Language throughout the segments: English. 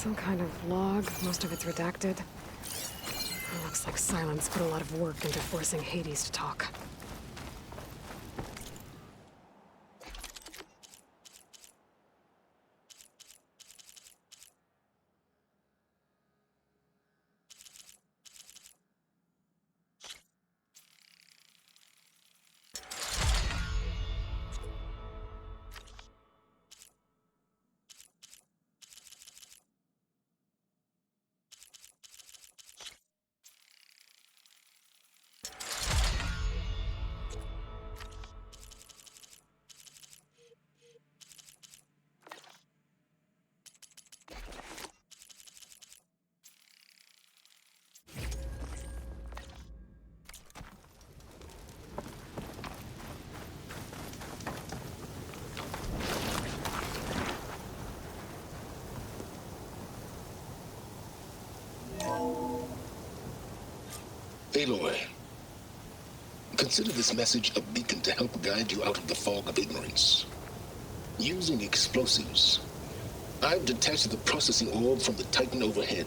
Some kind of log, most of it's redacted. Looks like Sylens put a lot of work into forcing Hades to talk. Aloy, consider this message a beacon to help guide you out of the fog of ignorance. Using explosives, I've detached the processing orb from the Titan overhead,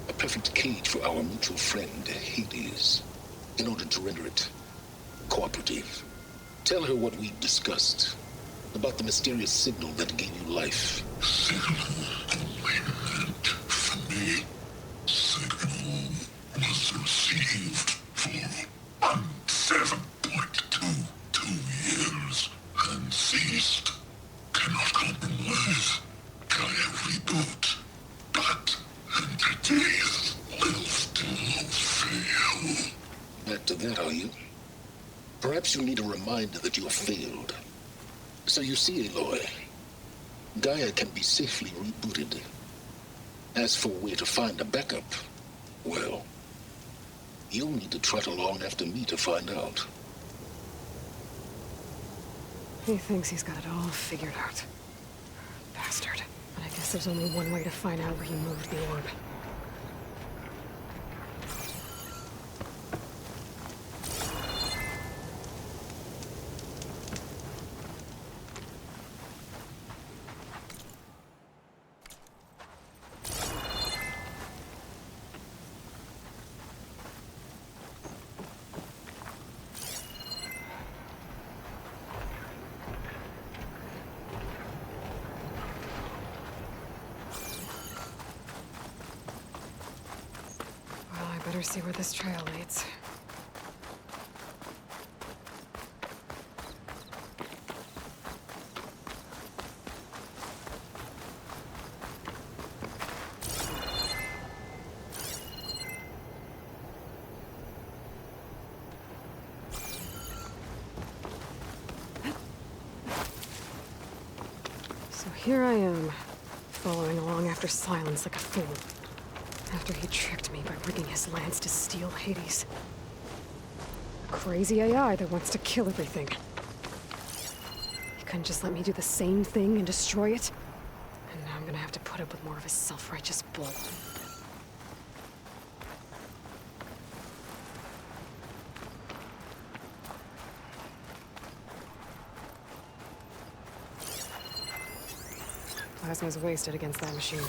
a perfect cage for our mutual friend, Hades, in order to render it cooperative. Tell her what we've discussed about the mysterious signal that gave you life. Signal only meant for me. Signal was received for 7.22 years and ceased. Cannot compromise. Gaia reboot. But entities will still fail. Back to that, are you? Perhaps you need a reminder that you have failed. So you see, Aloy, Gaia can be safely rebooted. As for where to find a backup, well, you'll need to trot along after me to find out. He thinks he's got it all figured out. Bastard. But I guess there's only one way to find out where he moved the orb. Better see where this trail leads. So here I am, following along after Sylens like a fool. After he tricked me by rigging his lance to steal Hades. A crazy AI that wants to kill everything. He couldn't just let me do the same thing and destroy it? And now I'm gonna have to put up with more of his self-righteous bull. Plasma's wasted against that machine.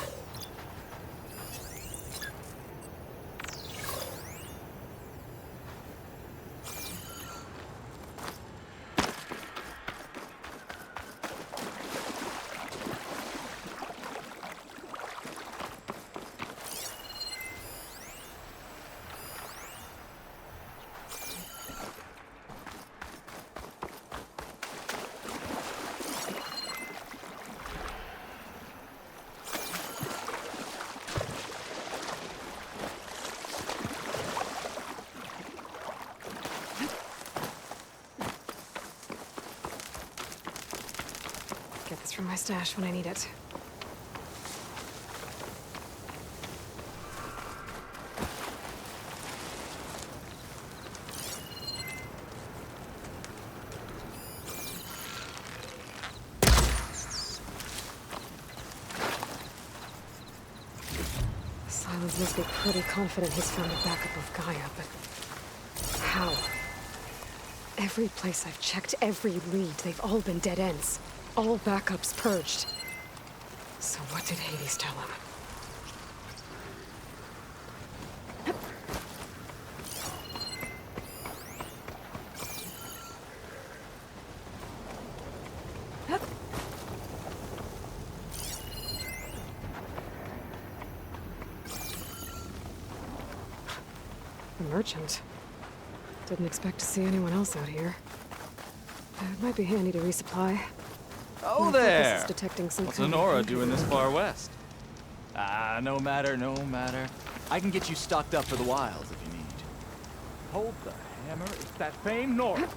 Get this from my stash when I need it. Sylens must be pretty confident he's found a backup of Gaia, but how? Every place I've checked, every lead, they've all been dead ends. All backups purged. So what did Hades tell him? merchant. Didn't expect to see anyone else out here. It might be handy to resupply. Oh My purpose there! is detecting some What's kind of Honora injury. doing this far west? Ah, no matter, no matter. I can get you stocked up for the wilds if you need. Hold the hammer, it's that same Nora.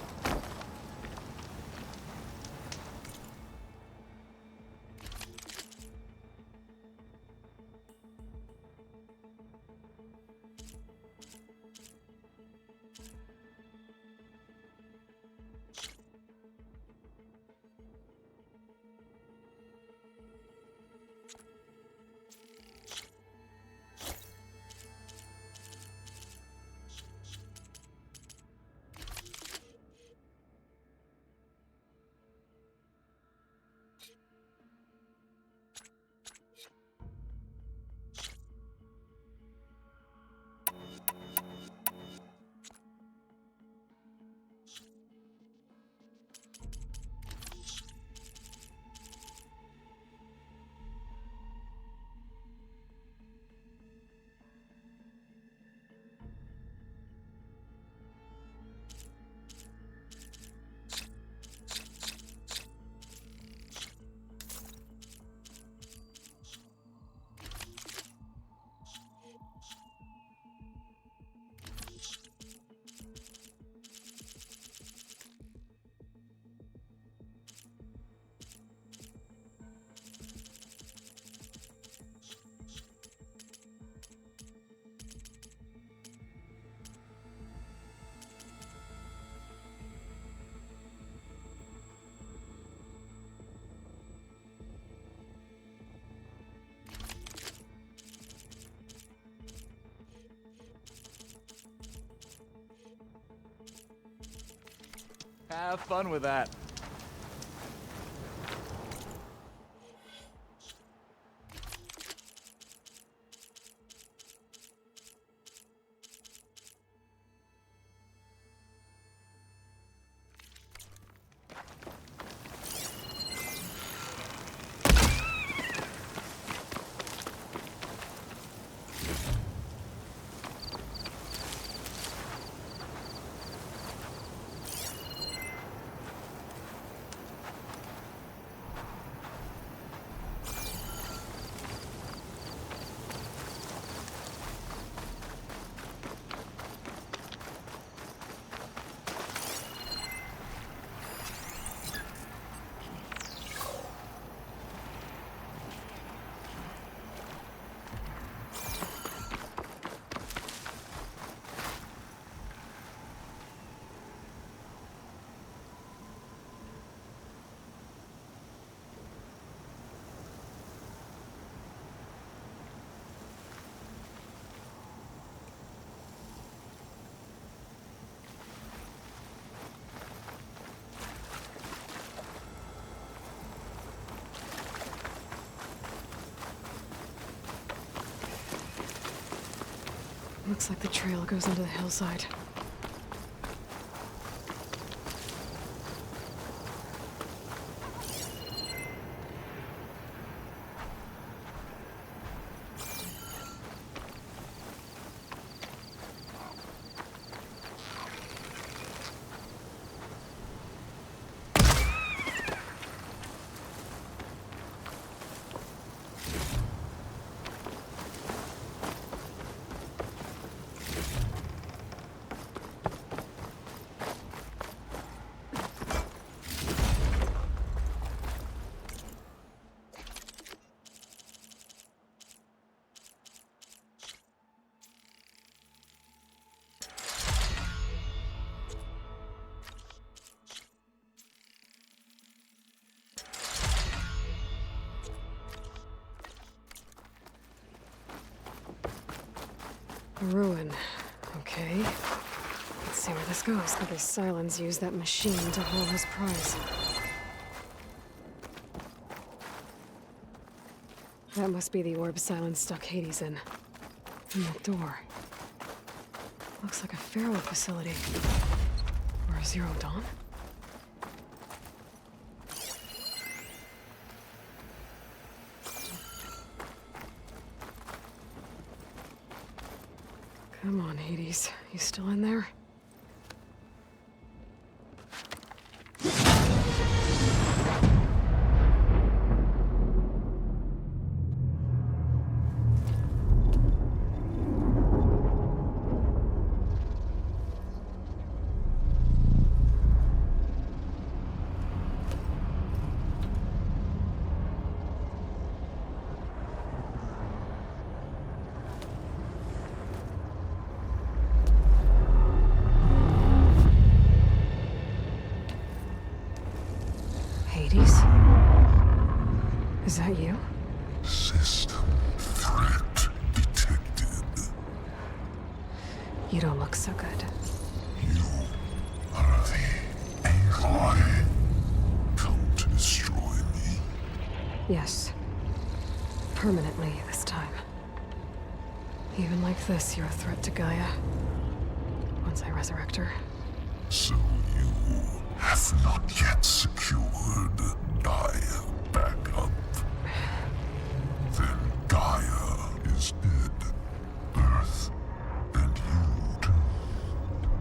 Have fun with that. Looks like the trail goes into the hillside. A ruin. Okay. Let's see where this goes. I guess Sylens used that machine to haul his prize. That must be the orb Sylens stuck Hades in. And that door. Looks like a Pharaoh facility. Or a Zero Dawn? Come on, Hades. You still in there? Hades? Is that you? System threat detected. You don't look so good. You are the Aloy. Come to destroy me. Yes. Permanently this time. Even like this, you're a threat to Gaia. Once I resurrect her. So you have not yet secured Gaia back up. Then Gaia is dead. Earth and you too.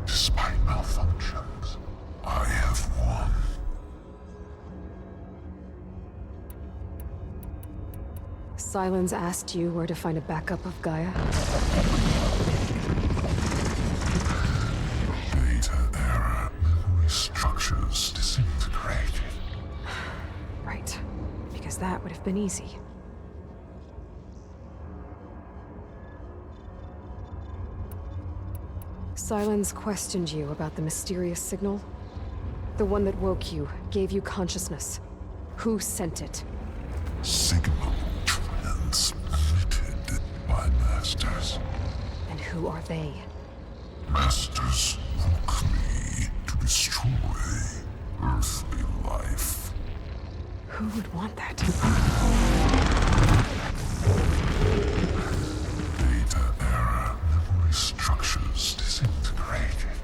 Despite malfunctions, I have won. Sylens asked you where to find a backup of Gaia? Data error. Memory structures disintegrated. Right. Because that would have been easy. Sylens questioned you about the mysterious signal? The one that woke you, gave you consciousness. Who sent it? Signal transmitted by masters. And who are they? Masters woke me to destroy earthly life. Who would want that? Data error. Memory structures disintegrated.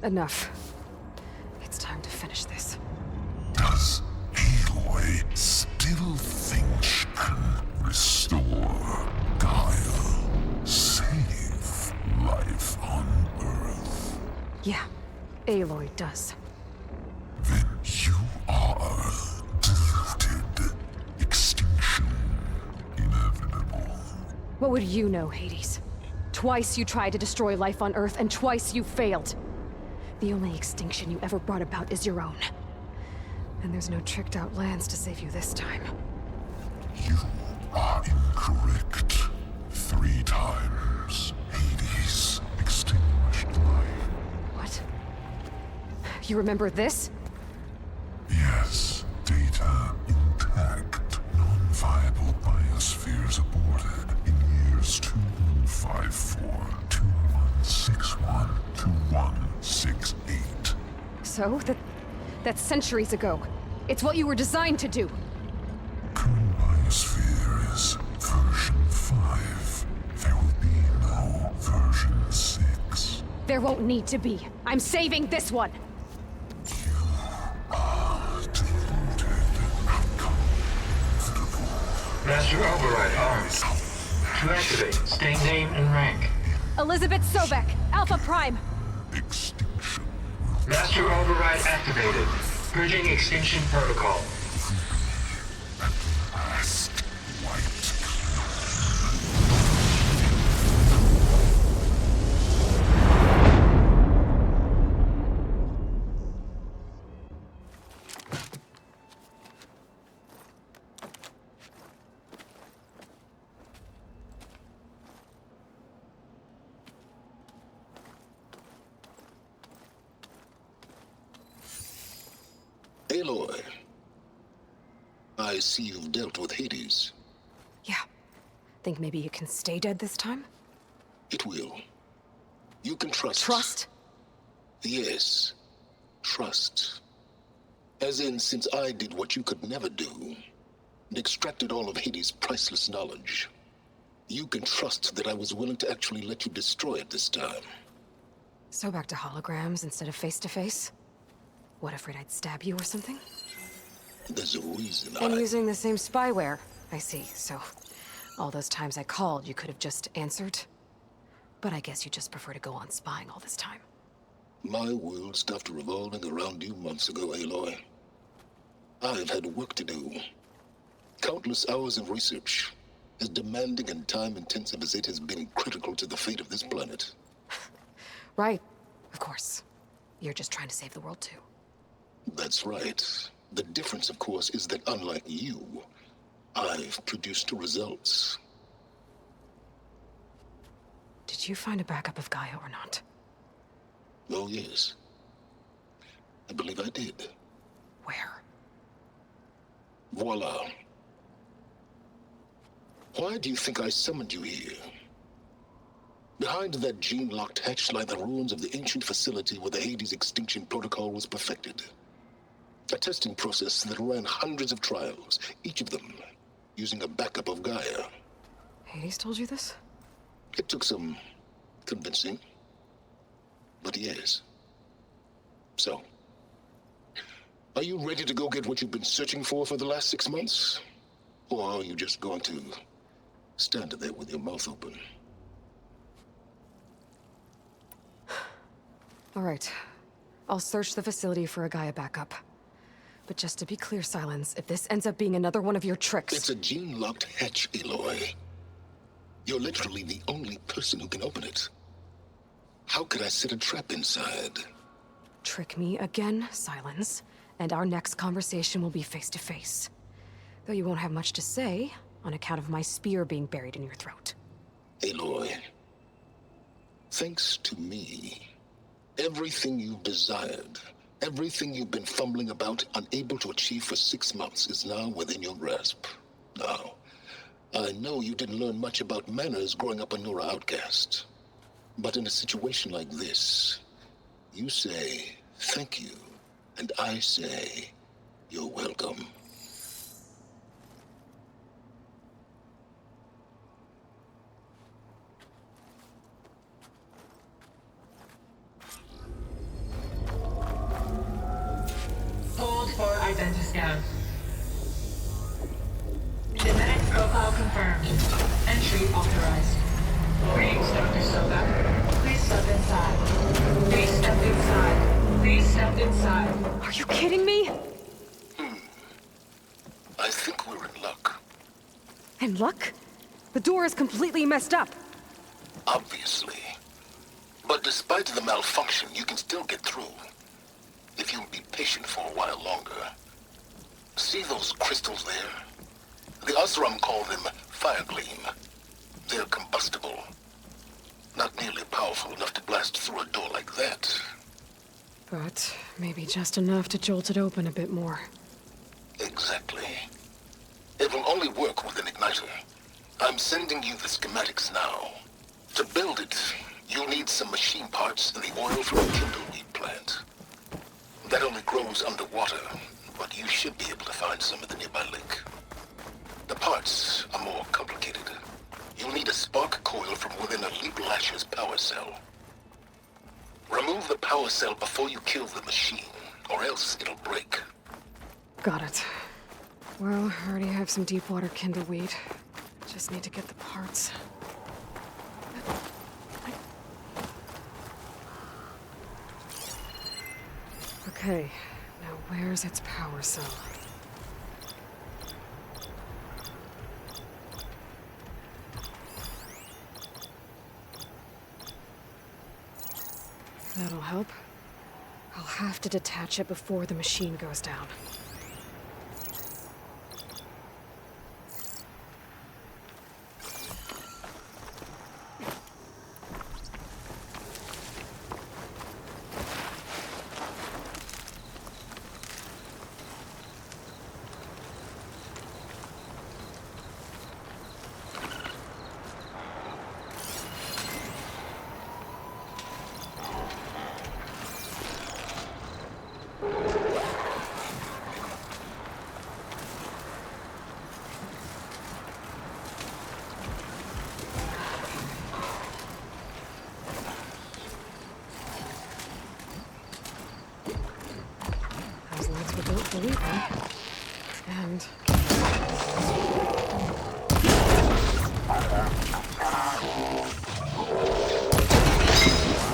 Enough. It's time to finish this. Does Aloy still think she can restore Gaia? Save life on Earth? Yeah, Aloy does. Then you are deluded. Extinction inevitable. What would you know, Hades? Twice you tried to destroy life on Earth, and twice you failed. The only extinction you ever brought about is your own. And there's no tricked-out lands to save you this time. You are incorrect. 3 times. Hades extinguished life. What? You remember this? Yes. Data intact. Non-viable biospheres aborted in years 2154, 2161, 2168. So, that's centuries ago. It's what you were designed to do. Current biosphere is version 5. There will be no version 6. There won't need to be. I'm saving this one! Deluded. Outcome inevitable. Master Override armed. To activate, state name and rank. Elizabeth Sobek, Alpha Prime! Extinction. Master Override activated. Bridging extinction protocol. Last white. Aloy, I see you've dealt with Hades. Yeah. Think maybe you can stay dead this time? It will. You can trust. Trust? Yes. Trust. As in, since I did what you could never do, and extracted all of Hades' priceless knowledge, you can trust that I was willing to actually let you destroy it this time. So back to holograms instead of face-to-face? What, afraid I'd stab you or something? There's a reason And using the same spyware. I see, so all those times I called, you could have just answered. But I guess you just prefer to go on spying all this time. My world stopped revolving around you months ago, Aloy. I've had work to do. Countless hours of research, as demanding and time-intensive as it has been critical to the fate of this planet. Right, of course. You're just trying to save the world too. That's right. The difference, of course, is that unlike you, I've produced results. Did you find a backup of Gaia or not? Oh, yes. I believe I did. Where? Voila. Why do you think I summoned you here? Behind that gene-locked hatch lie the ruins of the ancient facility where the Hades extinction protocol was perfected. A testing process that ran hundreds of trials, each of them using a backup of Gaia. Hades told you this? It took some convincing, but yes. So, are you ready to go get what you've been searching for the last 6 months? Or are you just going to stand there with your mouth open? All right. I'll search the facility for a Gaia backup. But just to be clear, Sylens, if this ends up being another one of your tricks... It's a gene-locked hatch, Aloy. You're literally the only person who can open it. How could I set a trap inside? Trick me again, Sylens, and our next conversation will be face-to-face. Though you won't have much to say, on account of my spear being buried in your throat. Aloy, thanks to me, everything you've desired, everything you've been fumbling about, unable to achieve for 6 months, is now within your grasp. Now, I know you didn't learn much about manners growing up a Nora outcast. But in a situation like this, you say, thank you, and I say, you're welcome. Hold for identity scan. Genetic profile confirmed. Entry authorized. Greetings, Dr. Soga. Please step inside. Please step inside. Please step inside. Are you kidding me? I think we're in luck. And luck? The door is completely messed up. Obviously. But despite the malfunction, you can still get through. If you'll be patient for a while longer. See those crystals there? The Osram call them fire gleam. They're combustible. Not nearly powerful enough to blast through a door like that. But maybe just enough to jolt it open a bit more. Exactly. It will only work with an igniter. I'm sending you the schematics now. To build it, you'll need some machine parts and the oil from the kindleweed plant. That only grows underwater, but you should be able to find some at the nearby lake. The parts are more complicated. You'll need a spark coil from within a Leap Lasher's power cell. Remove the power cell before you kill the machine, or else it'll break. Got it. Well, I already have some deep water kindleweed. Just need to get the parts. Okay, now where's its power cell? That'll help. I'll have to detach it before the machine goes down. Those lights were built for leaving. And...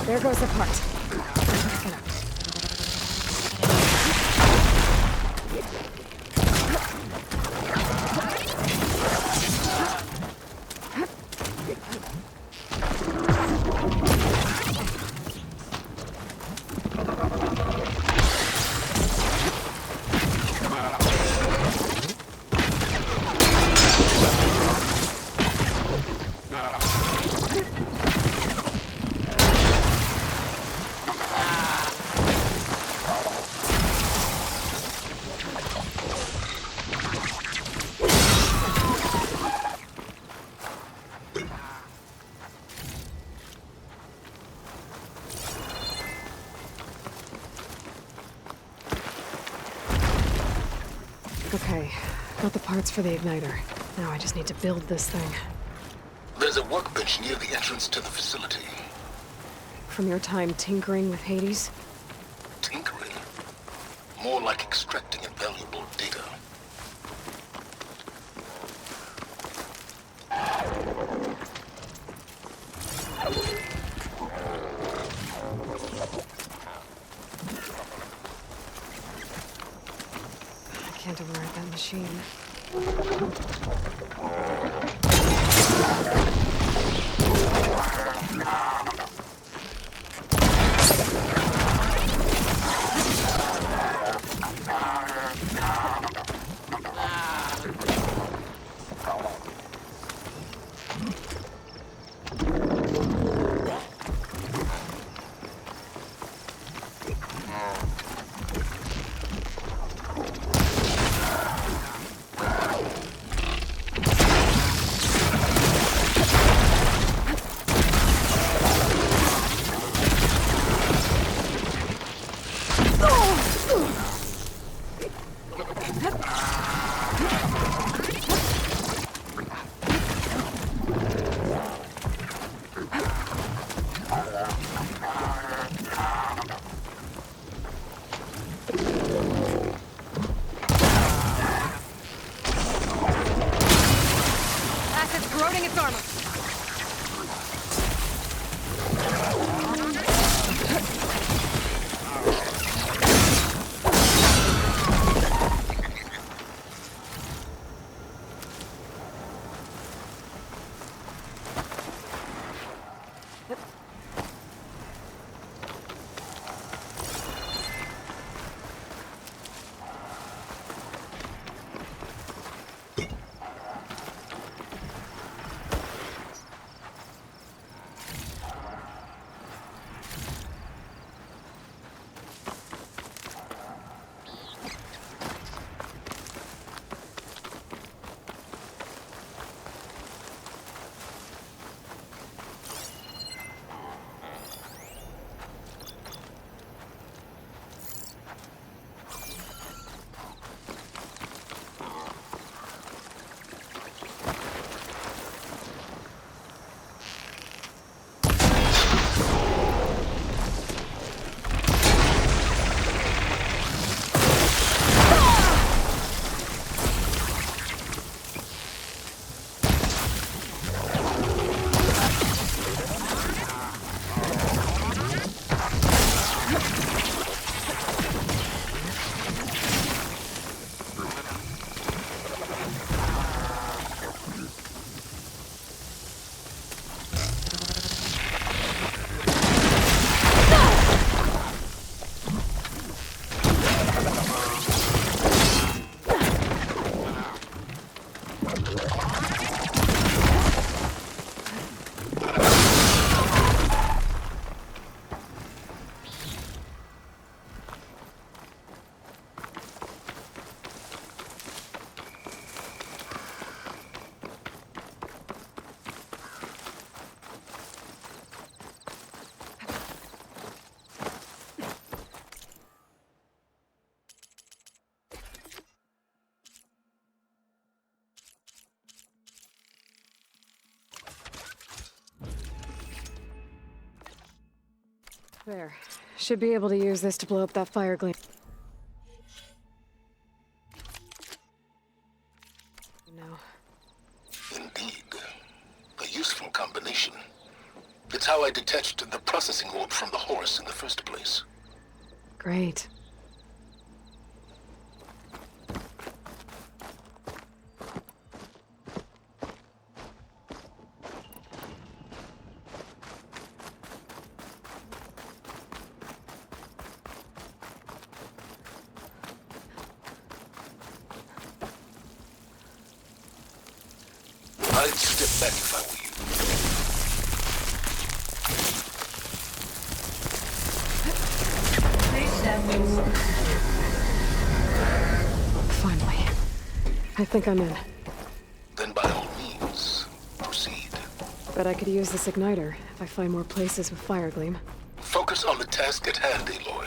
there goes the part. Get up. Okay, got the parts for the igniter. Now I just need to build this thing. There's a workbench near the entrance to the facility. From your time tinkering with Hades? Tinkering? More like extracting invaluable data. I can't override that machine. Corroding its armor. There. Should be able to use this to blow up that fire gleam. detached the processing orb from the horse in the first place. Great. I'd step back if I were you. Please stand wings. Finally. I think I'm in. Then by all means, proceed. Bet I could use this igniter if I find more places with fire gleam. Focus on the task at hand, Aloy.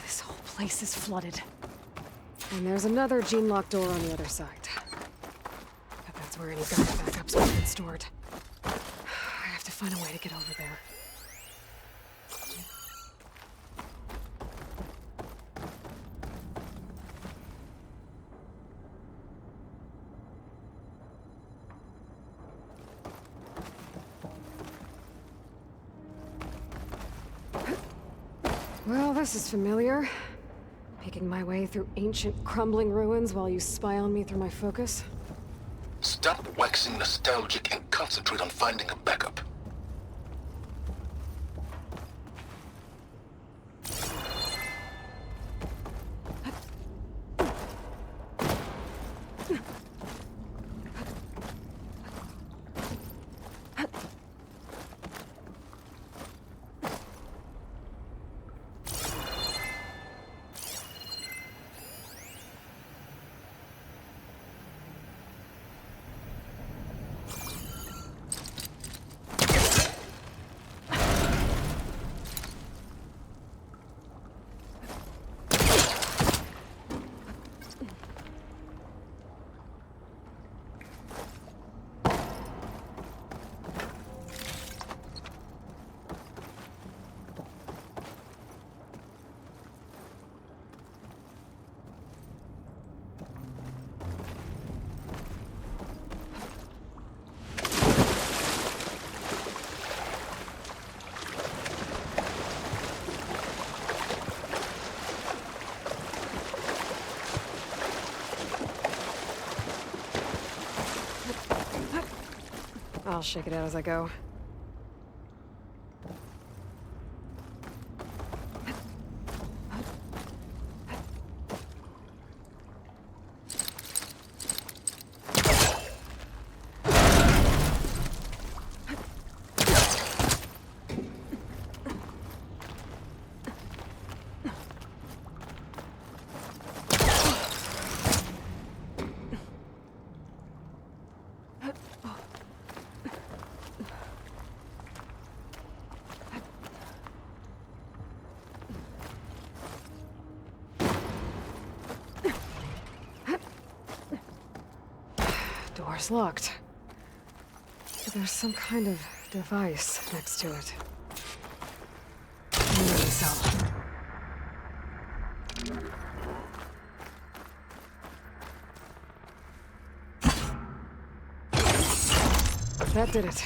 This whole place is flooded. And there's another gene-locked door on the other side. Bet that's where any gun backups would have been stored. I have to find a way to get over there. Well, this is familiar. Making my way through ancient, crumbling ruins while you spy on me through my focus. Stop waxing nostalgic and concentrate on finding a backup. I'll shake it out as I go. Door's locked. But there's some kind of device next to it. Memory cell. That did it.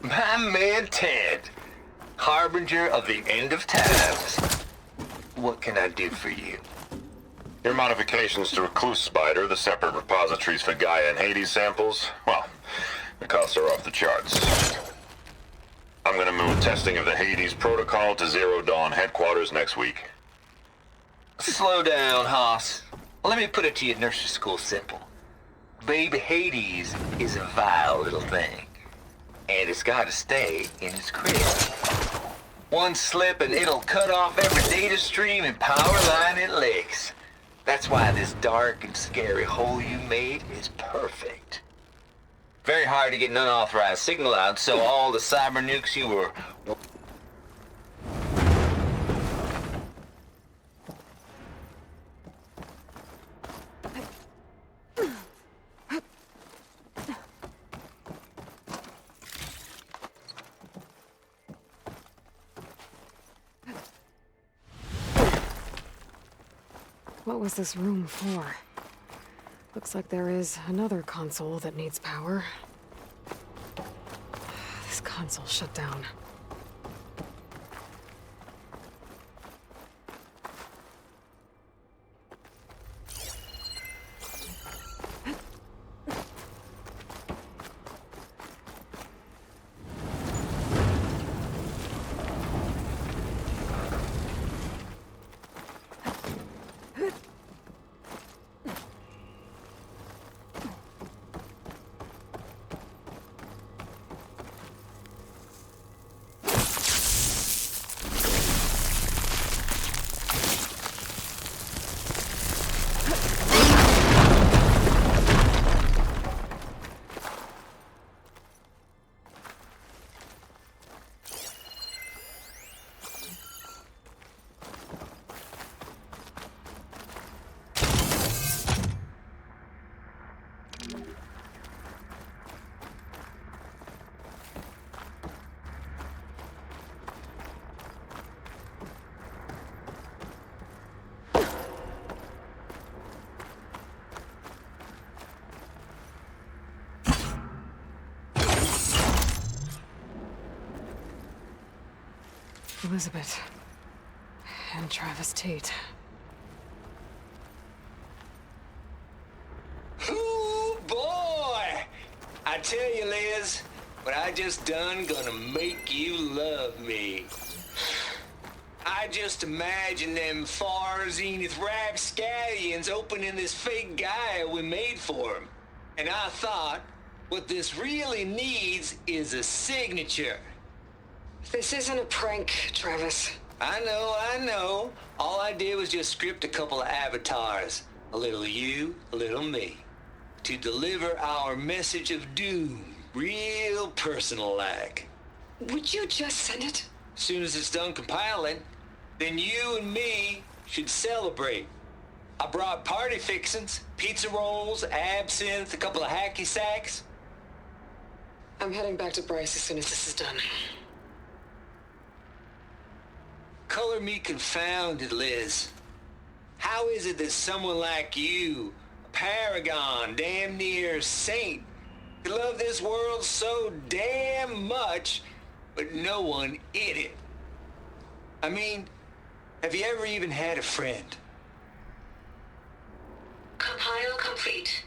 My man Ted. harbinger of the end of times. What can I do for you? Your modifications to Recluse Spider, the separate repositories for Gaia and Hades samples, well, the costs are off the charts. I'm gonna move testing of the Hades protocol to Zero Dawn headquarters next week. Slow down, Haas. Let me put it to you nursery school simple. Baby Hades is a vile little thing, and it's gotta stay in its crib. One slip and it'll cut off every data stream and power line it licks. That's why this dark and scary hole you made is perfect. Very hard to get an unauthorized signal out, so all the cyber nukes you were... What was this room for? Looks like there is another console that needs power. This console shut down. Elizabeth. And Travis Tate. Ooh, boy! I tell you, Liz, what I just done gonna make you love me. I just imagine them far zenith rapscallions opening this fake Gaia we made for them. And I thought, what this really needs is a signature. This isn't a prank, Travis. I know. All I did was just script a couple of avatars. A little you, a little me. To deliver our message of doom, real personal-like. Would you just send it? As soon as it's done compiling, then you and me should celebrate. I brought party fixins, pizza rolls, absinthe, a couple of hacky sacks. I'm heading back to Bryce as soon as this is done. Color me confounded, Liz. How is it that someone like you, a paragon, damn near saint, could love this world so damn much, but no one in it? I mean, have you ever even had a friend? Compile complete.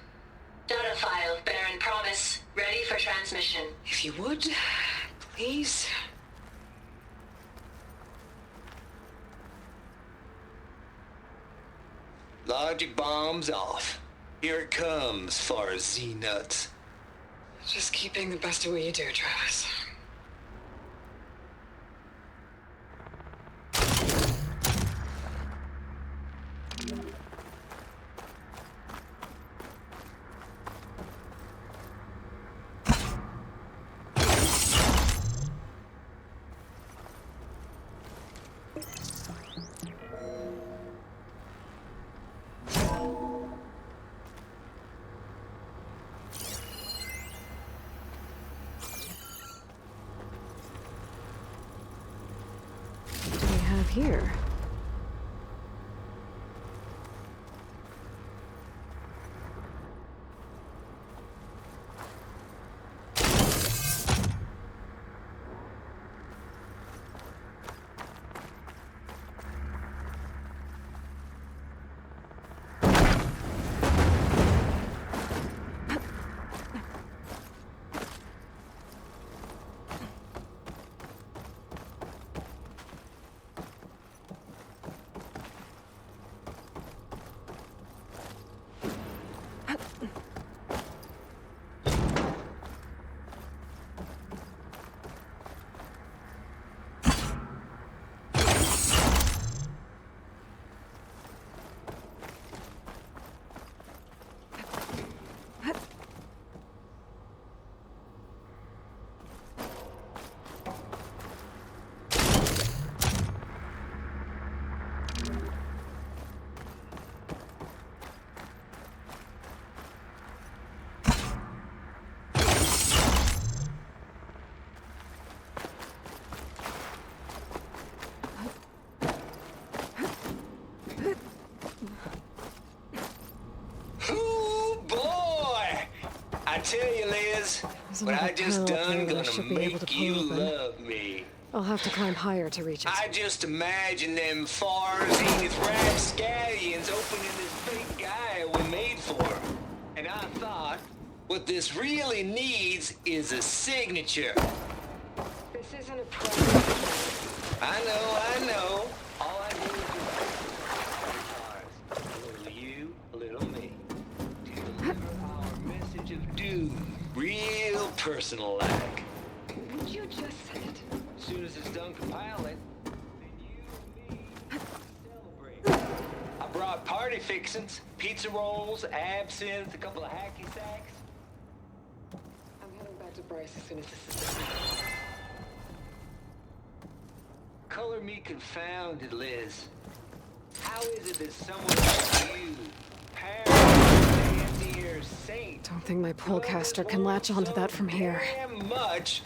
Data file, Baron Promise, ready for transmission. If you would, please. Logic bombs off. Here it comes, far as Z-nuts. Just keep being the best at what you do, Travis. tell you, Liz, There's what another I just panel up there done that I gonna should be able to make pull you open. love me. I'll have to climb higher to reach it. I just imagine them far zenith rapscallions opening this fake guy we made for. And I thought, what this really needs is a signature. This isn't a problem. I know. All I need is a little you, a little me. To deliver our message of doom, real personal-like. Would you just send it? As soon as it's done compiling, then you and me celebrate. I brought party fixins, pizza rolls, absinthe, a couple of hacky sacks. I'm heading back to Bryce as soon as this is done. Color me confounded, Liz. How is it that someone like you, fancier saint, Don't think my polecaster can latch onto that from here. damn much,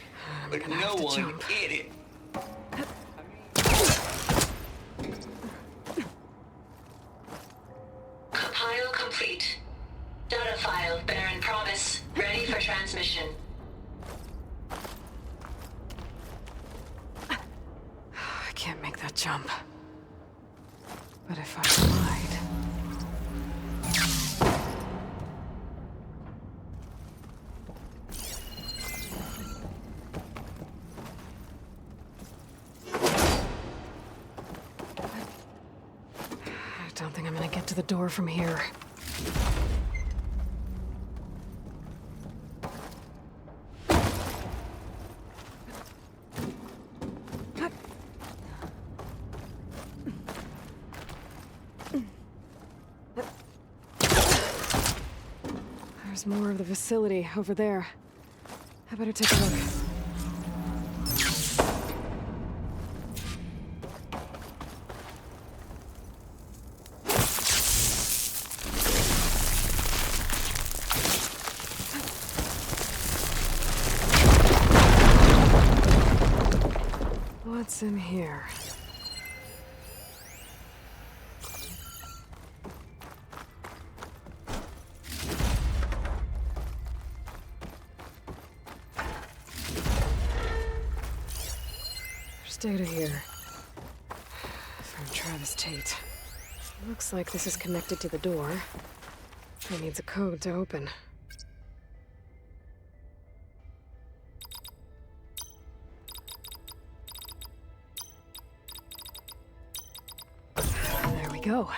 but gonna no have to one jump. hit it. Compile complete. Data file, Baron Promise, ready for transmission. I can't make that jump. But if I tried... I don't think I'm gonna get to the door from here. There's more of the facility over there. I better take a look. What's in here? There's data here. From Travis Tate. Looks like this is connected to the door. It needs a code to open. There we go.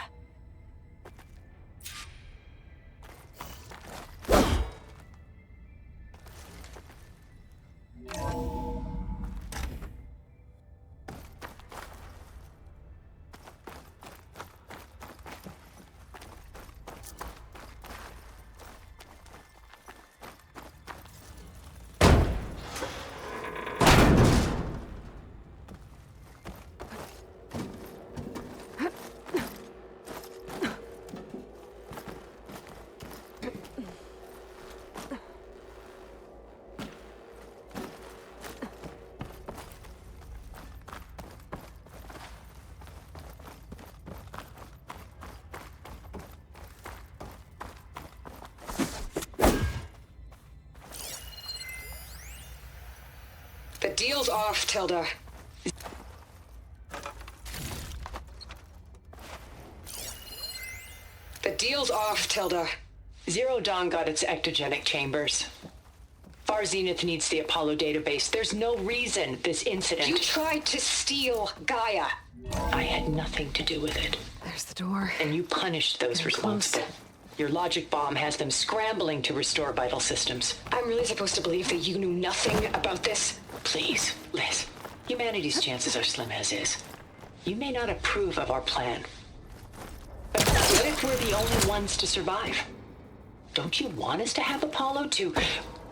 The deal's off, Tilda. The deal's off, Tilda. Zero Dawn got its ectogenic chambers. Far Zenith needs the Apollo database. There's no reason this incident... You tried to steal Gaia. I had nothing to do with it. There's the door. And you punished those responsible. Your logic bomb has them scrambling to restore vital systems. I'm really supposed to believe that you knew nothing about this? Please, Liz. Humanity's chances are slim as is. You may not approve of our plan. But what if we're the only ones to survive? Don't you want us to have Apollo to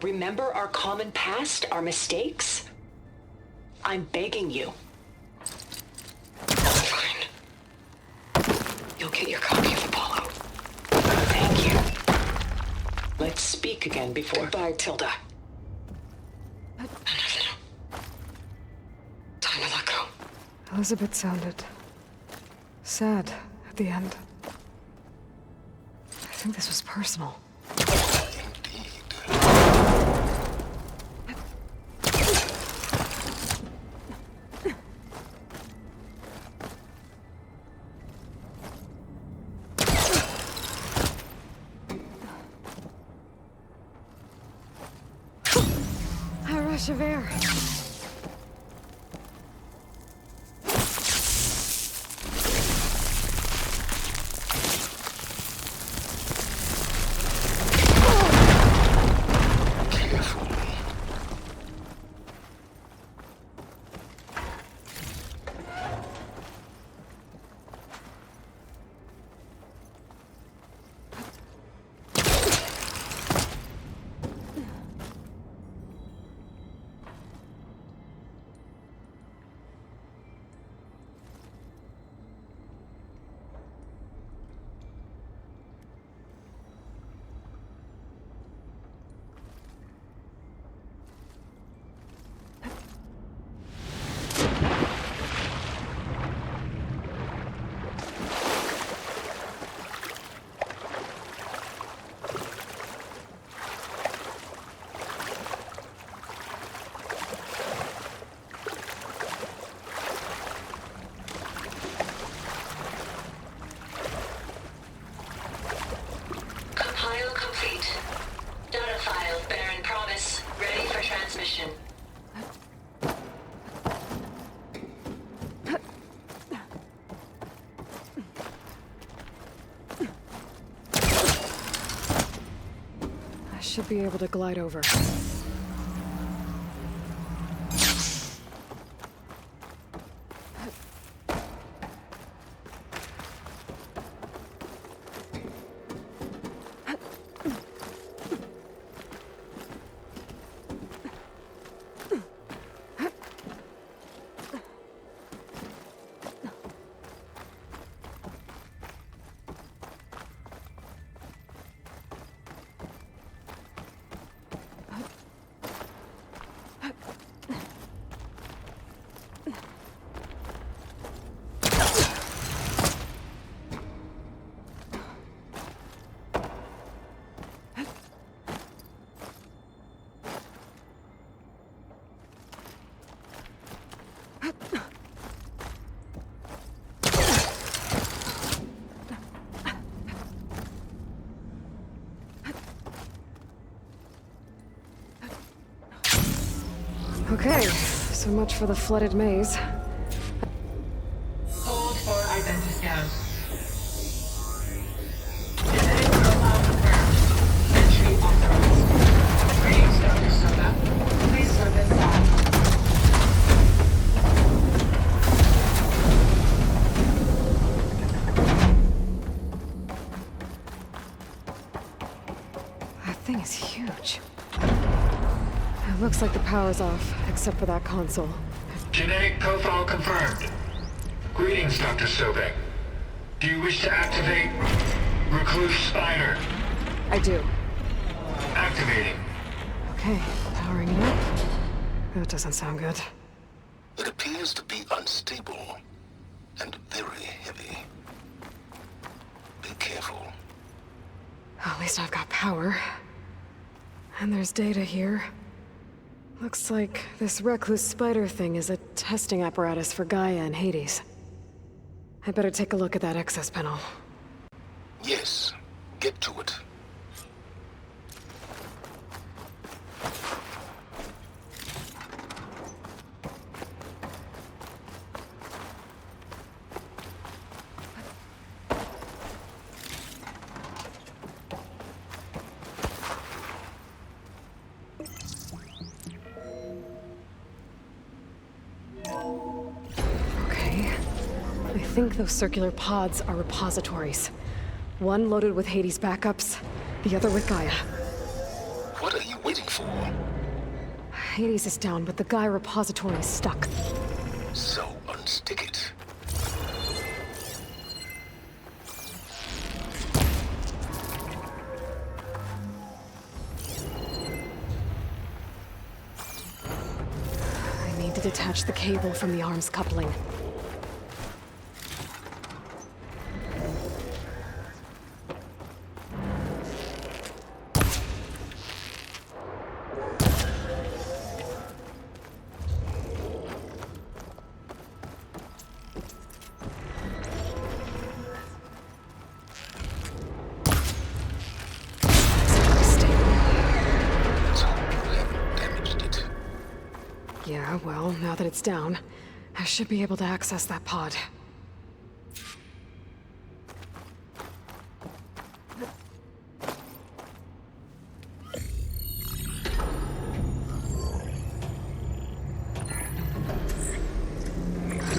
remember our common past, our mistakes? I'm begging you. Fine. You'll get your copy of Apollo. Thank you. Let's speak again before... Goodbye, Tilda. Time to let go. Elizabeth sounded sad at the end. I think this was personal. Indeed. rush of air. Careful. Compile complete. Data file bearing promise ready for transmission. I should be able to glide over. Okay, so much for the flooded maze. Hold for identiscan. Genetic profile confirmed. Entry authorized. Greetings, Dr. Soda. Please step inside. That thing is huge. It looks like the power's off, except for that console. Genetic profile confirmed. Greetings, Dr. Sobek. Do you wish to activate Recluse Spire? I do. Activating. Okay, powering it up. That doesn't sound good. It appears to be unstable and very heavy. Be careful. At least I've got power. And there's data here. Looks like this recluse spider thing is a testing apparatus for Gaia and Hades. I better take a look at that access panel. Yes, get to it. Okay. I think those circular pods are repositories. One loaded with Hades backups, the other with Gaia. What are you waiting for? Hades is down, but the Gaia repository is stuck. So unstick it. I need to detach the cable from the arms coupling. Let's hope you haven't damaged it. Well, now that it's down, I should be able to access that pod.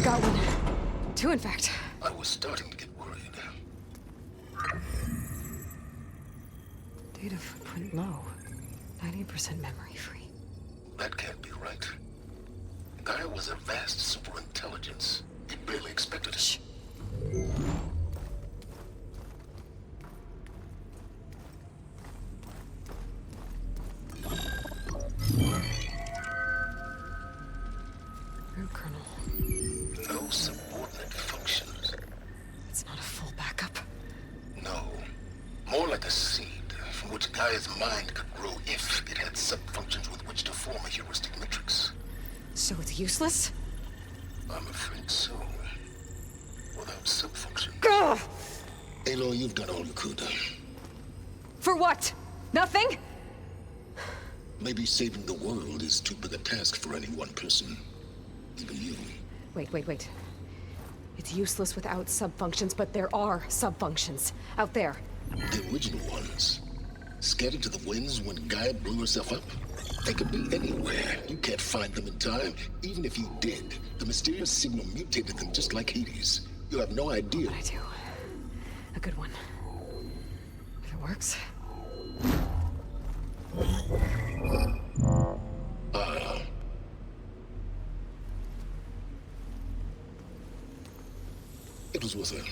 Got one. Two, in fact. I was starting to get worried. Data footprint low. 90% memory free. That can't be right. Gaia was a vast superintelligence. He barely expected it. Shh. Root kernel. No subordinate functions. It's not a full backup. No. More like a seed from which Gaia's mind could grow if it had sub-functions with which to form a heuristic matrix. So it's useless? I'm afraid so. Without sub-function. Ugh! Aloy, you've done all you could. For what? Nothing? Maybe saving the world is too big a task for any one person. Even you. Wait. It's useless without sub-functions, but there are sub-functions out there. The original ones. Scattered to the winds when Gaia blew herself up? They could be anywhere. You can't find them in time. Even if you did, the mysterious signal mutated them just like Hades. You have no idea. What I do. A good one. If it works. It was with her.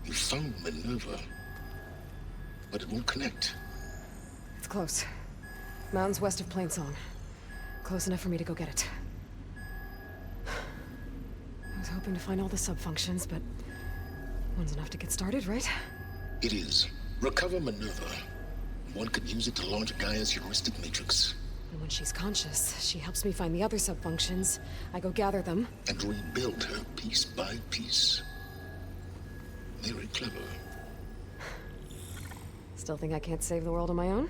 You found Minerva, but it won't connect. It's close. Mountains west of Plainsong. Close enough for me to go get it. I was hoping to find all the sub-functions, but one's enough to get started, right? It is. Recover Minerva. One could use it to launch Gaia's heuristic matrix. And when she's conscious, she helps me find the other sub-functions. I go gather them. And rebuild her piece by piece. Very clever. Still think I can't save the world on my own?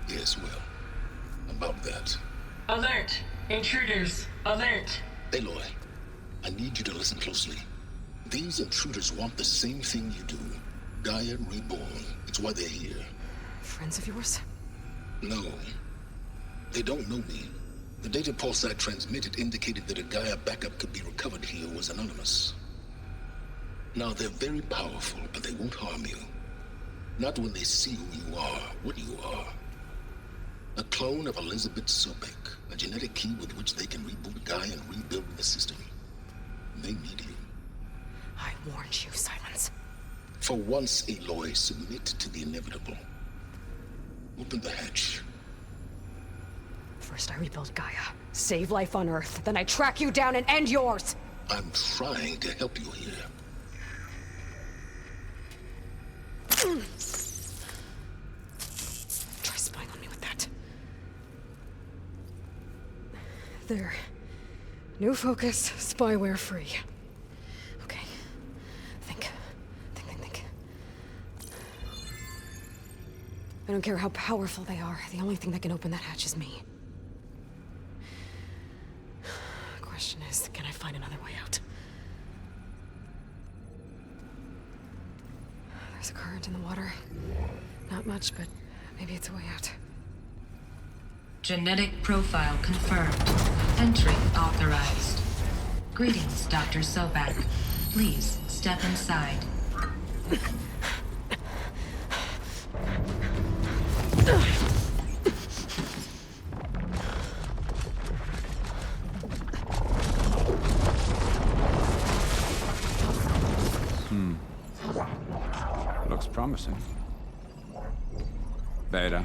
Yes, well, about that. Alert! Intruders! Alert! Aloy, I need you to listen closely. These intruders want the same thing you do. Gaia reborn. It's why they're here. Friends of yours? No. They don't know me. The data pulse I transmitted indicated that a Gaia backup could be recovered here was anonymous. Now, they're very powerful, but they won't harm you. Not when they see who you are, what you are. A clone of Elizabeth Sobek, a genetic key with which they can reboot Gaia and rebuild the system. They need you. I warned you, Sylens. For once, Aloy, submit to the inevitable. Open the hatch. First I rebuild Gaia, save life on Earth, then I track you down and end yours! I'm trying to help you here. Try spying on me with that. There. New focus, spyware free. Okay. Think. I don't care how powerful they are. The only thing that can open that hatch is me. Question is, can I find another way out? There's a current in the water. Not much, but maybe it's a way out. Genetic profile confirmed. Entry authorized. Greetings, Dr. Sobek. Please step inside. Looks promising. Beta.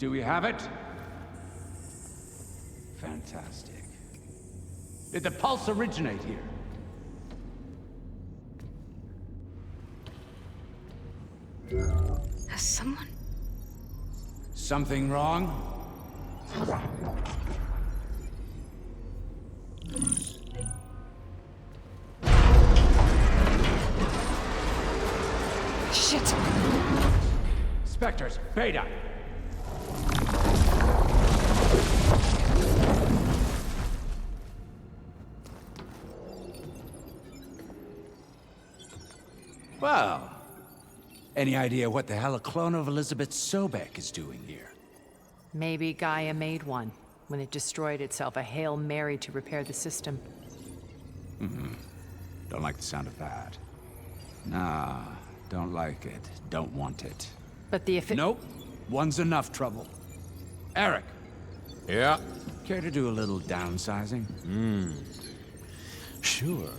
Do we have it? Fantastic. Did the pulse originate here? Has someone... Something wrong? Shit! Spectres, Beta! Well, any idea what the hell a clone of Elizabeth Sobek is doing here? Maybe Gaia made one when it destroyed itself, a Hail Mary to repair the system. Don't like the sound of that. Nah, don't like it. Don't want it. But the Nope. One's enough trouble. Eric. Yeah? Care to do a little downsizing? Sure.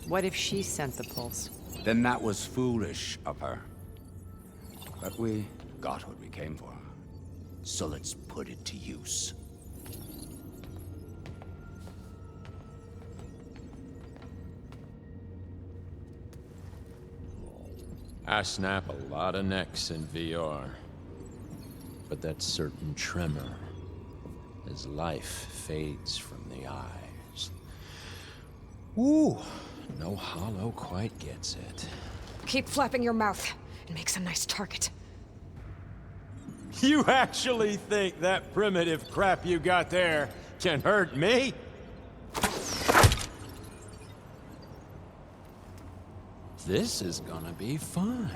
What if she sent the pulse? Then that was foolish of her. But we got what we came for. So let's put it to use. I snap a lot of necks in VR. But that certain tremor as life fades from the eyes. Ooh, no hollow quite gets it. Keep flapping your mouth. It makes a nice target. You actually think that primitive crap you got there can hurt me? This is gonna be fun.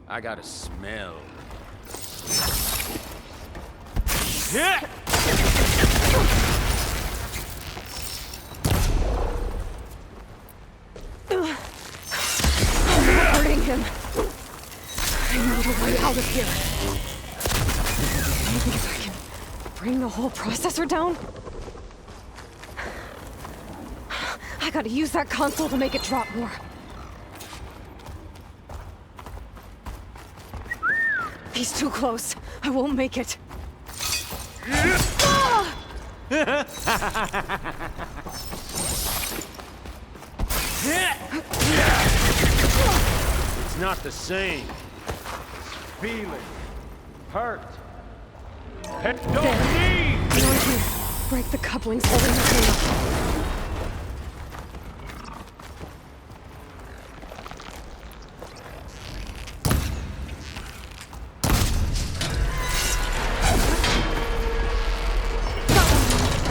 I got a smell. Yeah! Hurting him. I need a way out of here. Maybe if I can bring the whole processor down? I gotta use that console to make it drop more. He's too close. I won't make it. It's not the same. Feeling. Hurt. It don't need! Going to break the couplings holding the thing up.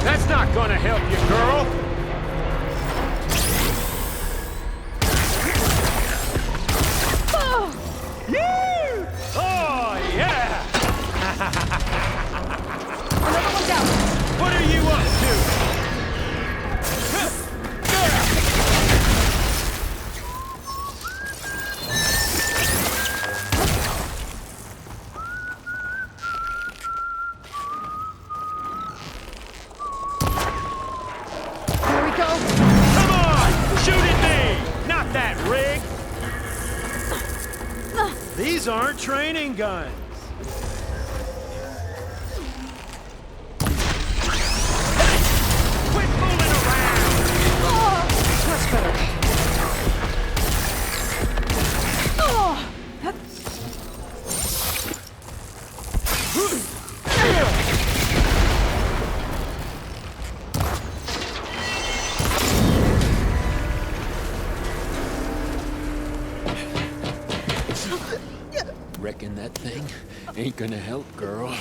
That's not gonna help you, girl! Oh, yeah! Another one down. What are you up to? Here we go. Come on! Shoot at me! Not that rig! These aren't training guns. Quit fooling around! Much better. Reckon that thing ain't gonna help, girl.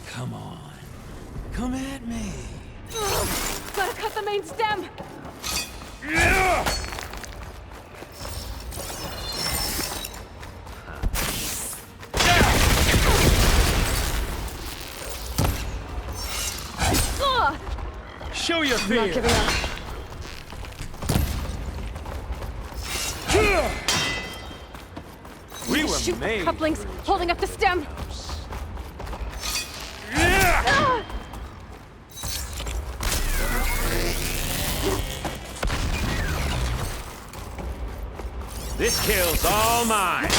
Come on. Come at me. Gotta cut the main stem. Show your I'm not fear. giving up. We were Shoot the made. couplings holding up the stem. Yeah! This kill's all mine.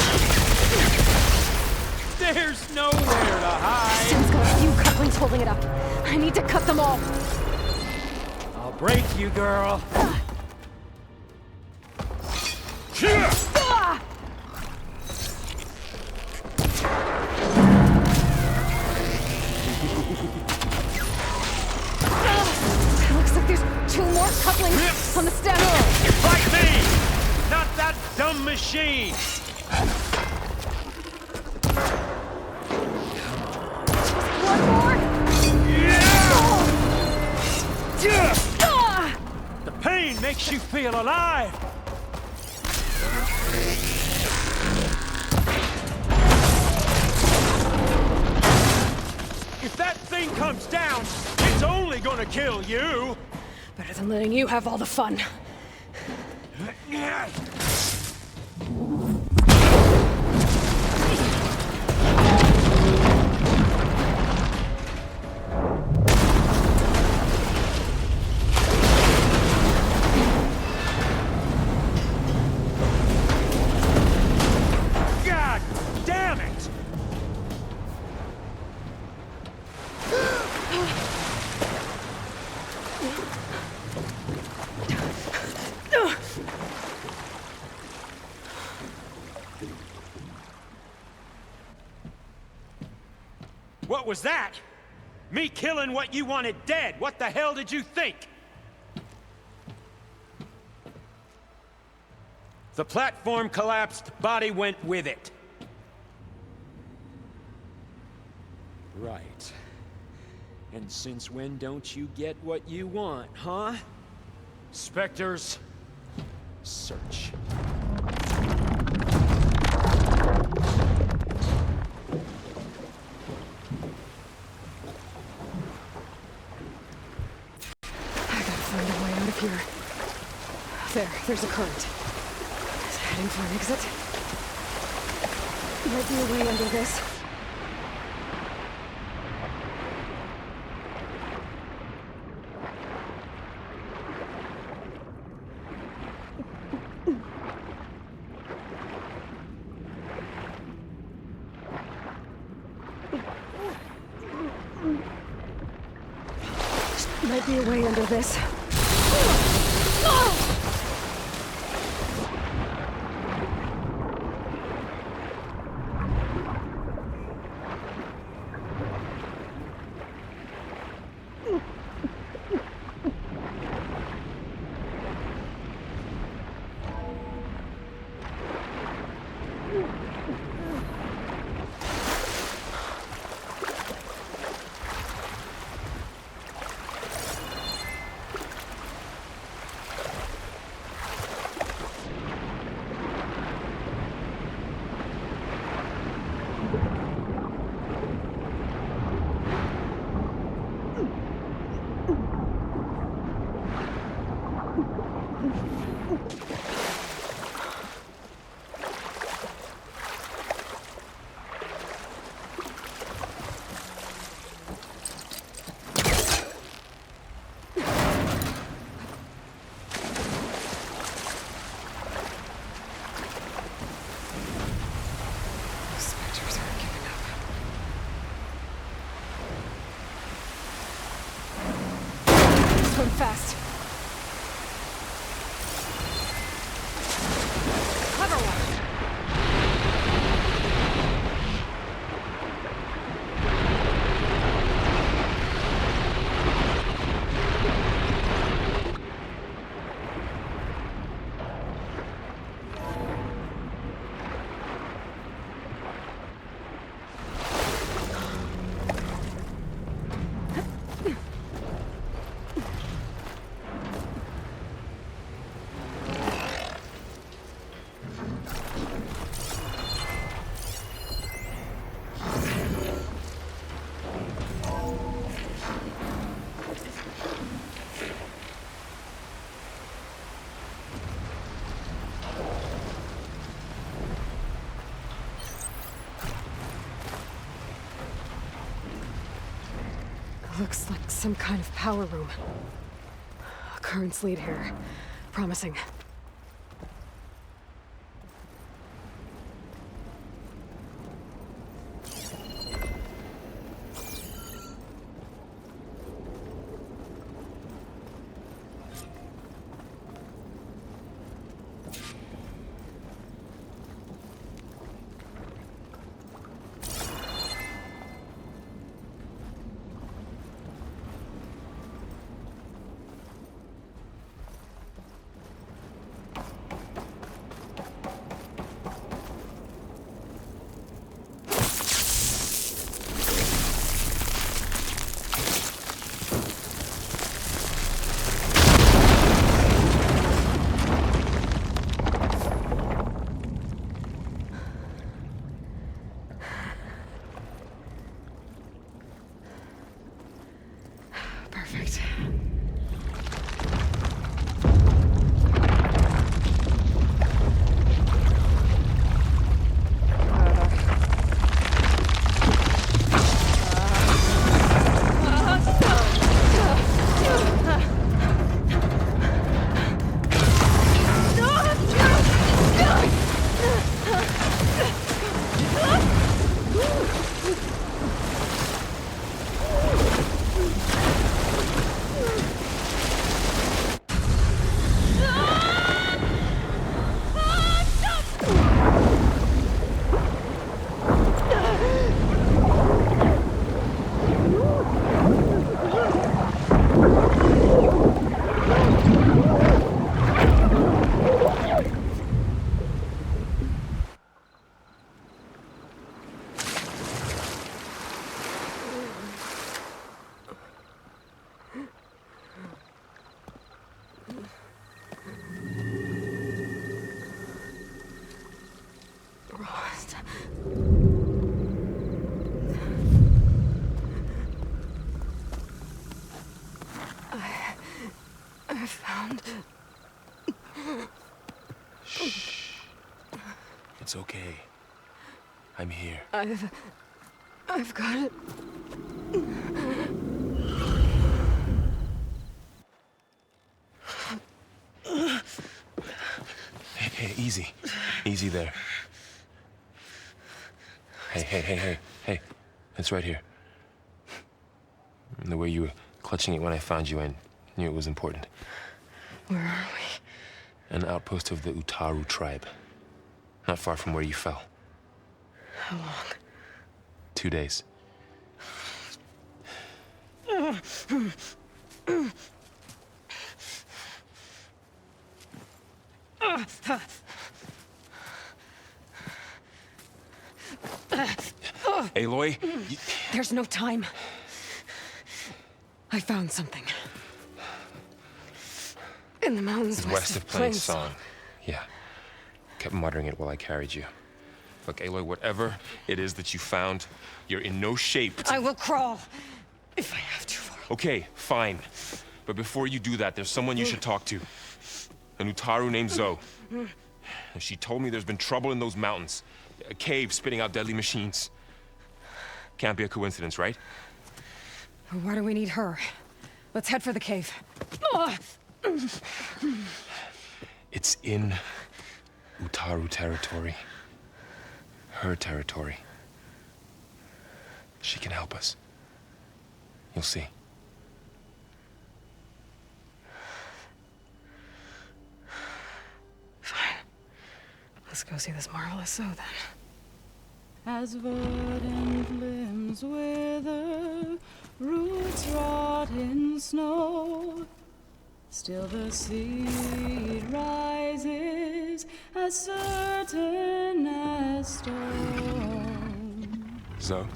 There's nowhere to hide. Sam's got a few couplings holding it up. I need to cut them all. I'll break you, girl. Looks like there's 2 more couplings on the stem. Fight me, not that dumb machine. One more. The pain makes you feel alive. If that thing comes down, it's only gonna kill you. Better than letting you have all the fun. God damn it! What was that? Me killing what you wanted dead. What the hell did you think? The platform collapsed, body went with it. Right. And since when don't you get what you want, huh? Spectres, search. Find a way out of here. There's a current. Is it heading for an exit? Might be a way under this. Might be a way under this. Fast. Clever one. Looks like some kind of power room. A currents lead here. Promising. Perfect. I found... Shh. It's okay. I'm here. I've got it. Hey, easy. Easy there. Hey. It's right here. The way you were clutching it when I found you, I knew it was important. Where are we? An outpost of the Utaru tribe. Not far from where you fell. How long? 2 days. Aloy? There's no time. I found something. In the mountains West of Plains Song. Yeah. Kept muttering it while I carried you. Look, Aloy, whatever it is that you found, you're in no shape to... I will crawl, if I have to. Okay, fine. But before you do that, there's someone you should talk to. An Utaru named Zoe. She told me there's been trouble in those mountains. A cave spitting out deadly machines. Can't be a coincidence, right? Why do we need her? Let's head for the cave. It's in Utaru territory. Her territory. She can help us. You'll see. Fine. Let's go see this marvelous Zoe then. As verdant limbs wither, roots rot in snow, still the seed rises as certain as stone. Zoe?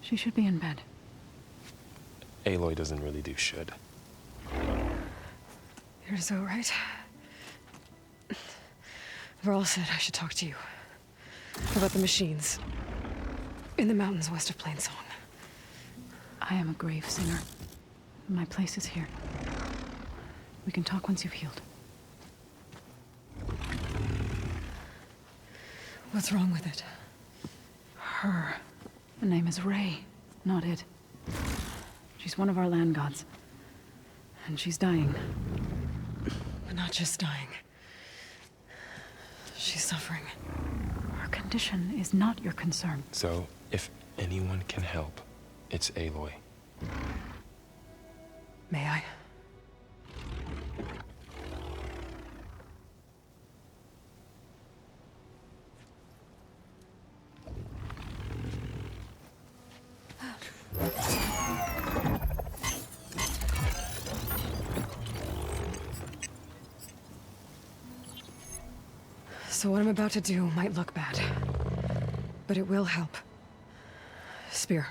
She should be in bed. Aloy doesn't really do should. You're Zoe, right? Varl said I should talk to you. About the machines. In the mountains west of Plains Song. I am a grave singer. My place is here. We can talk once you've healed. What's wrong with it? Her. The name is Ray, not it. She's one of our land gods. And she's dying. But not just dying. She's suffering. Her condition is not your concern. So, if anyone can help, it's Aloy. May I? So what I'm about to do might look bad, but it will help. Spear.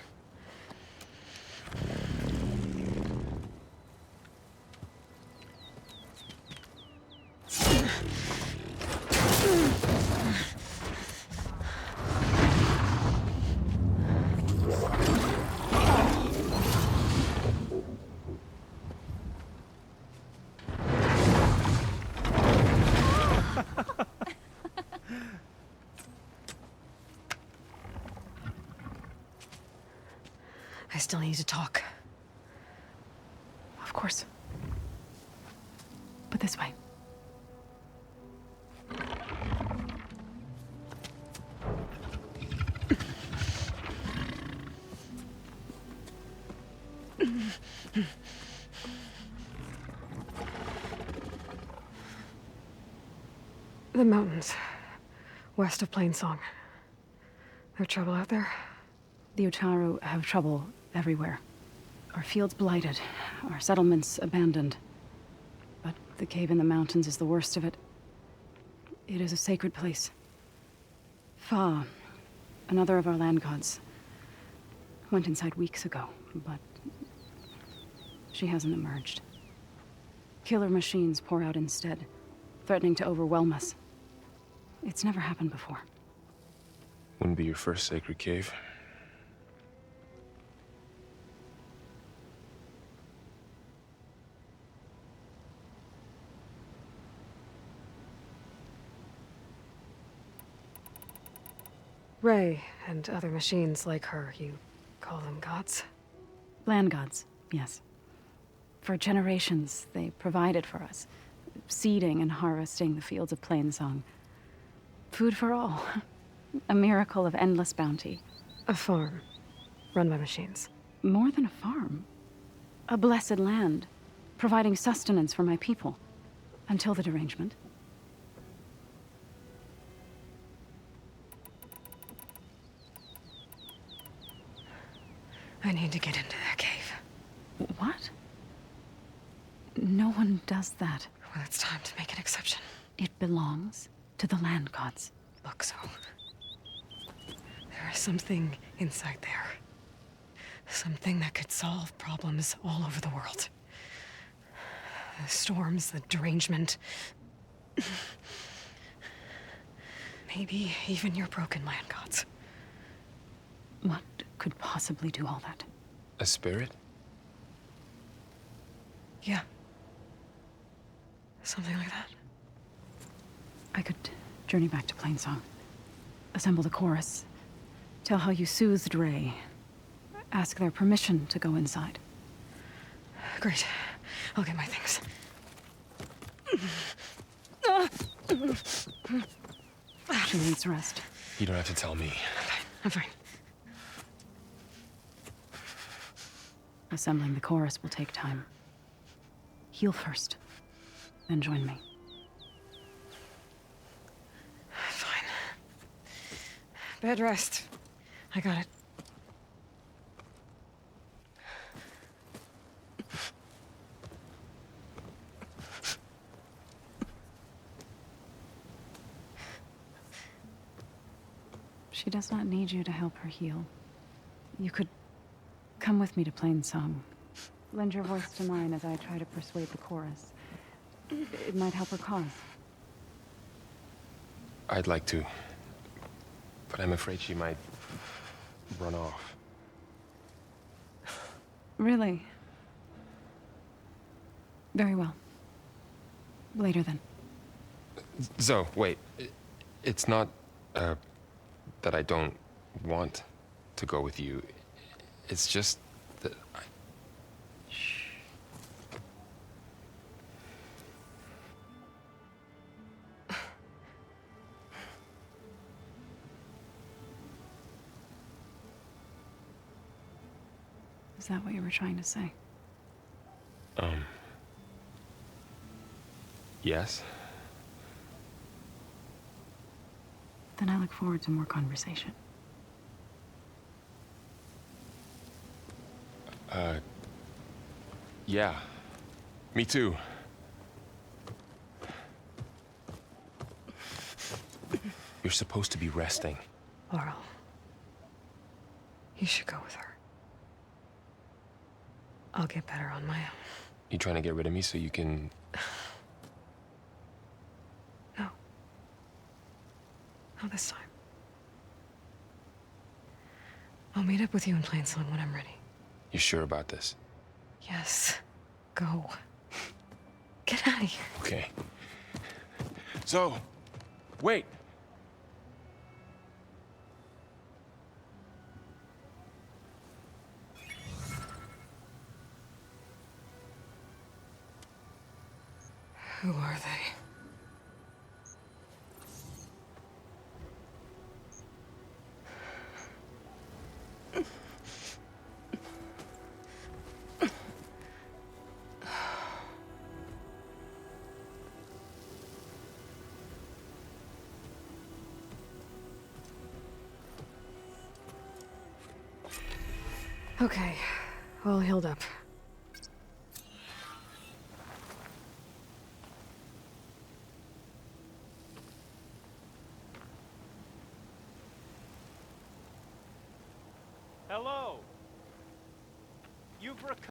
I still need to talk. Of course. But this way. The mountains, west of Plainsong. No trouble out there? The Utaru have trouble everywhere. Our fields blighted, our settlements abandoned. But the cave in the mountains is the worst of it. It is a sacred place. Fa, another of our land gods, went inside weeks ago, but she hasn't emerged. Killer machines pour out instead, threatening to overwhelm us. It's never happened before. Wouldn't be your first sacred cave. Ray and other machines like her, you call them gods? Land gods, yes. For generations, they provided for us, seeding and harvesting the fields of Plainsong. Food for all. A miracle of endless bounty. A farm, run by machines. More than a farm. A blessed land, providing sustenance for my people. Until the derangement. I need to get into that cave. What? No one does that. Well, it's time to make an exception. It belongs to the land gods. Look, so... there is something inside there. Something that could solve problems all over the world. The storms, the derangement. Maybe even your broken land gods. What could possibly do all that? A spirit? Yeah. Something like that. I could journey back to Plainsong. Assemble the chorus. Tell how you soothed Ray. Ask their permission to go inside. Great. I'll get my things. She needs rest. You don't have to tell me. I'm fine. Assembling the chorus will take time. Heal first, then join me. Fine. Bed rest. I got it. She does not need you to help her heal. You could come with me to Plainsong. Lend your voice to mine as I try to persuade the chorus. It might help her cause. I'd like to, but I'm afraid she might run off. Really? Very well. Later then. Zoe, wait. It's not, that I don't want to go with you. It's just that Shh. Is that what you were trying to say? Yes. Then I look forward to more conversation. Yeah. Me too. You're supposed to be resting. Laurel, you should go with her. I'll get better on my own. You trying to get rid of me so you can... No. Not this time. I'll meet up with you in Plainsong when I'm ready. You sure about this? Yes. Go. Get out of here. Okay. So, wait. Who are they? Okay, all healed up. Hello. You've recovered.